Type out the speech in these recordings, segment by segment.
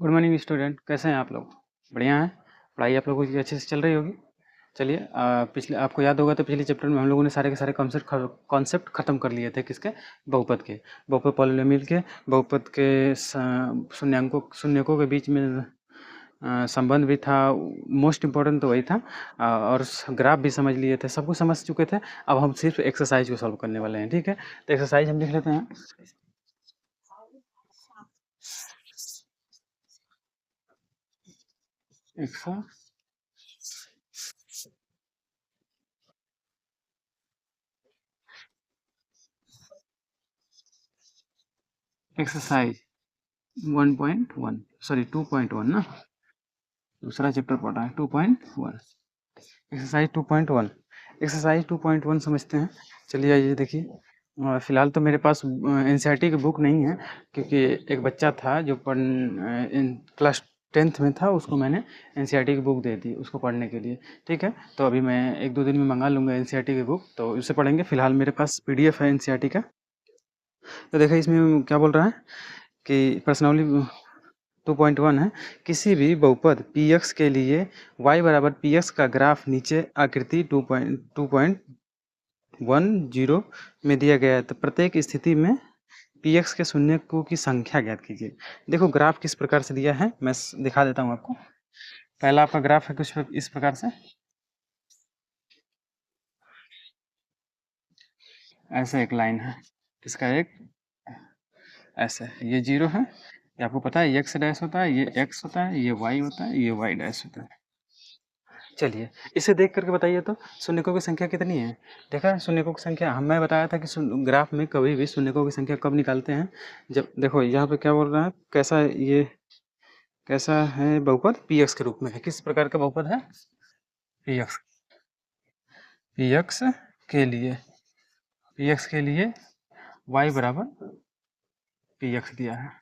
Good morning student, कैसे हैं आप लोग? बढ़िया हैं? पढ़ाई आप लोगों की अच्छे से चल रही होगी। चलिए, पिछले आपको याद होगा तो पिछले चैप्टर में हम लोगों ने सारे के सारे कॉन्सेप्ट खत्म कर लिए थे। किसके? बहुपद के, बहुपद पॉलिनोमियल के, बहुपद के शून्यकों के बीच में संबंध भी था। मोस्ट इम्पोर्टेंट तो वही था। और ग्राफ भी समझ लिए थे, सब कुछ समझ चुके थे। अब हम सिर्फ एक्सरसाइज को सॉल्व करने वाले हैं, ठीक है? तो एक्सरसाइज हम लिख लेते हैं। एक्सरसाइज 1.1, सॉरी 2.1 ना, दूसरा चैप्टर पढ़ा है 2.1। एक्सरसाइज 2.1, एक्सरसाइज 2.1 समझते हैं। चलिए आइए देखिए। फिलहाल तो मेरे पास एनसीईआरटी की बुक नहीं है, क्योंकि एक बच्चा था जो क्लास 10th में था, उसको मैंने एनसीईआरटी की बुक दे दी उसको पढ़ने के लिए। ठीक है, तो अभी मैं 1-2 दिन में मंगा लूँगा एनसीईआरटी की बुक, तो उससे पढ़ेंगे। फिलहाल मेरे पास पीडीएफ है एनसीईआरटी का। तो देखिए इसमें क्या बोल रहा है कि पर्सनली 2.1 है, किसी भी बहुपद px के लिए y बराबर px का ग्राफ नीचे आकृति 2.10 में दिया गया है। तो प्रत्येक स्थिति में px के शून्यकों की संख्या ज्ञात कीजिए। देखो ग्राफ किस प्रकार से दिया है, मैं दिखा देता हूँ आपको। पहला आपका ग्राफ है कुछ इस प्रकार से, ऐसे एक लाइन है, इसका एक ऐसे, ये 0 है, ये आपको पता है x डैश होता है, ये x होता है, ये y होता है, ये y डैश होता है। चलिए इसे देख करके बताइए तो शून्यकों की संख्या कितनी है। देखा है शून्यकों की संख्या, हम मैं बताया था कि ग्राफ में कभी भी शून्यकों की संख्या कब निकालते हैं, जब देखो यहाँ पे क्या बोल रहा है, कैसा ये कैसा है बहुपद, px के रूप में है। किस प्रकार का बहुपद है? px, px के लिए, px के लिए y बराबर px दिया है।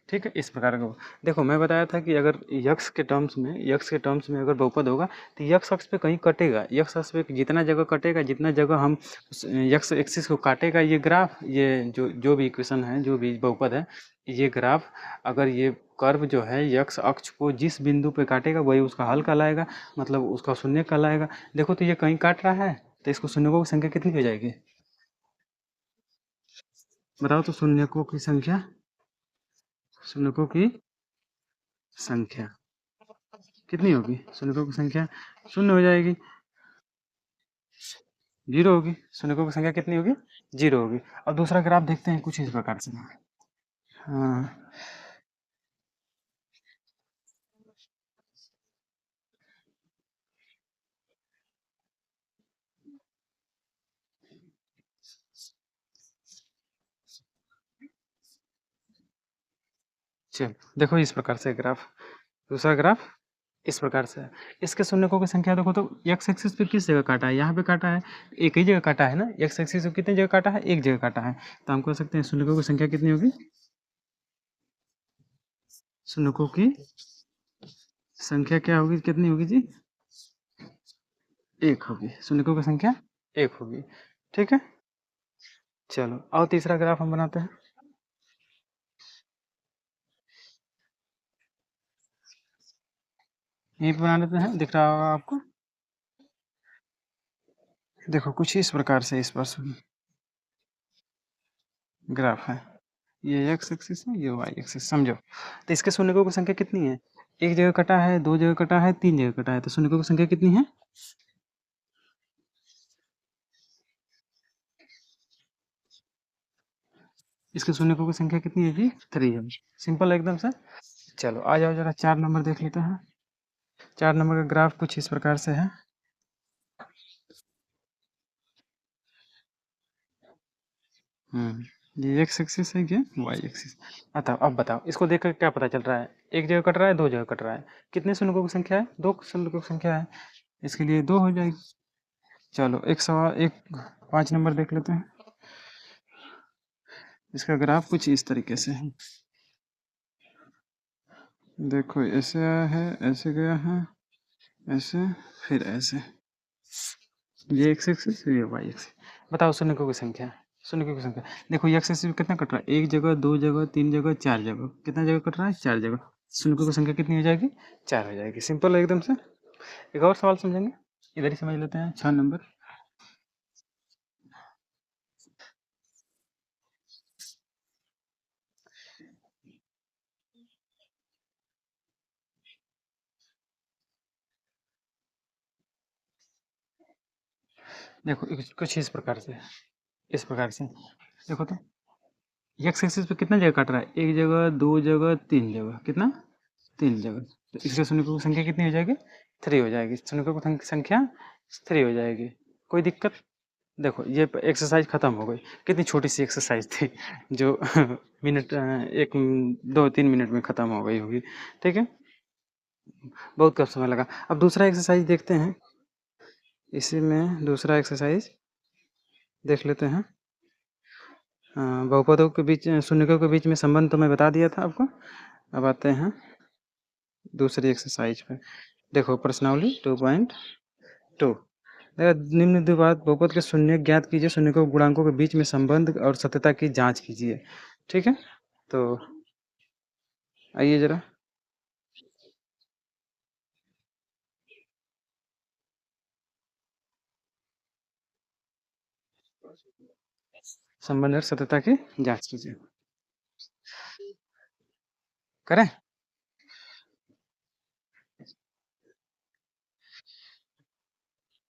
ठीक है, इस प्रकार का। देखो मैं बताया था कि अगर यक्स के टर्म्स में अगर बहुपद होगा तो यक्स अक्ष पे कहीं कटेगा, यक्स अक्ष पे जितना जगह कटेगा, जितना जगह हम यक्स एक्सिस को काटेगा ये ग्राफ, ये जो भी इक्वेशन है, जो भी बहुपद है, ये ग्राफ, अगर ये कर्व जो है यक्स अक्ष को जिस बिंदु पे काटेगा वही उसका हल कहलाएगा, मतलब उसका शून्य कहलाएगा। देखो तो ये कहीं काट रहा है, तो इसको शून्यकों की संख्या कितनी हो जाएगी? बताओ तो, शून्यकों की संख्या, शून्यकों की संख्या कितनी होगी? शून्यकों की संख्या शून्य हो जाएगी, 0 होगी। शून्यकों की संख्या कितनी होगी? 0 होगी। अब दूसरा ग्राफ देखते हैं कुछ इस प्रकार से। हाँ, चलो देखो इस प्रकार से ग्राफ, दूसरा ग्राफ इस प्रकार से है। इसके शून्यकों की संख्या देखो तो एक्स एक्सिस पे किस जगह काटा है? यहाँ पे काटा है, एक ही जगह काटा है ना। एक्स एक्सिस पे कितनी जगह काटा है? एक जगह काटा है। तो हम कह सकते हैं शून्यकों की संख्या कितनी होगी? शून्यकों की संख्या क्या होगी, कितनी होगी जी? 1 होगी। शून्यकों की संख्या 1 होगी। ठीक है, चलो और तीसरा ग्राफ हम बनाते हैं। यहीं पे बना लेते हैं, दिख रहा होगा आपको। देखो कुछ इस प्रकार से इस पर ग्राफ है, ये एक्स एक्सिस है, ये वाई एक्सिस, समझो। तो इसके शून्यकों की संख्या कितनी है? एक जगह कटा है, दो जगह कटा है, तीन जगह कटा है, तो शून्यकों की संख्या कितनी है? इसके शून्यकों की संख्या कितनी है जी? 3 है। सिंपल एकदम से। चलो आ जाओ जरा 4 नंबर देख लेते हैं। 4 नंबर का ग्राफ कुछ इस प्रकार से है। ये एक्स एक्सिस है, ये वाई एक्सिस। बताओ, अब बताओ इसको देख कर क्या पता चल रहा है? एक जगह कट रहा है, दो जगह कट रहा है। कितने शून्यकों की संख्या है? 2 शून्यकों की संख्या है, इसके लिए 2 हो जाएगी। चलो एक सवाल, एक 5 नंबर देख लेते हैं। इसका ग्राफ कुछ इस तरीके से है। देखो ऐसे आया है, ऐसे गया है, ऐसे, फिर ऐसे। ये एक्स एक्सिस, ये वाई एक्सिस। बताओ शून्यकों की संख्या, शून्य की संख्या। देखो ये एक्स एक्सिस पे कितना कट रहा है, 1 जगह, 2 जगह, 3 जगह, 4 जगह, कितना जगह कट रहा है, 4 जगह। शून्य की संख्या कितनी हो जाएगी, 4 हो जाएगी। सिंपल है एकदम से। एक और सवाल समझेंगे, इधर ही समझ लेते हैं। 6 नंबर। देखो कुछ इस प्रकार से, इस प्रकार से देखो तो, एक्स एक्सिस पे कितना जगह काट रहा है, 1 जगह, 2 जगह, 3 जगह, कितना, 3 जगह। तो इसके शून्यकों की संख्या कितनी हो जाएगी, 3 हो जाएगी। शून्यकों की संख्या 3 हो जाएगी। कोई दिक्कत। देखो ये एक्सरसाइज खत्म हो गई। कितनी छोटी सी एक्सरसाइज थी जो मिनट, एक 2-3 मिनट में खत्म हो गई होगी। ठीक है, बहुत कम समय लगा। अब दूसरा एक्सरसाइज देखते हैं। इसी में दूसरा एक्सरसाइज देख लेते हैं। बहुपदों के बीच, शून्यकों के बीच में संबंध तो मैं बता दिया था आपको। अब आते हैं दूसरी एक्सरसाइज पे। देखो प्रश्नावली 2.2। निम्न द्विघात बहुपद के शून्य ज्ञात कीजिए, शून्यकों गुणांकों के बीच में संबंध और सत्यता की जांच कीजिए। ठीक है, तो आइए जरा। संबंध और सत्यता की जांच कीजिए। करें।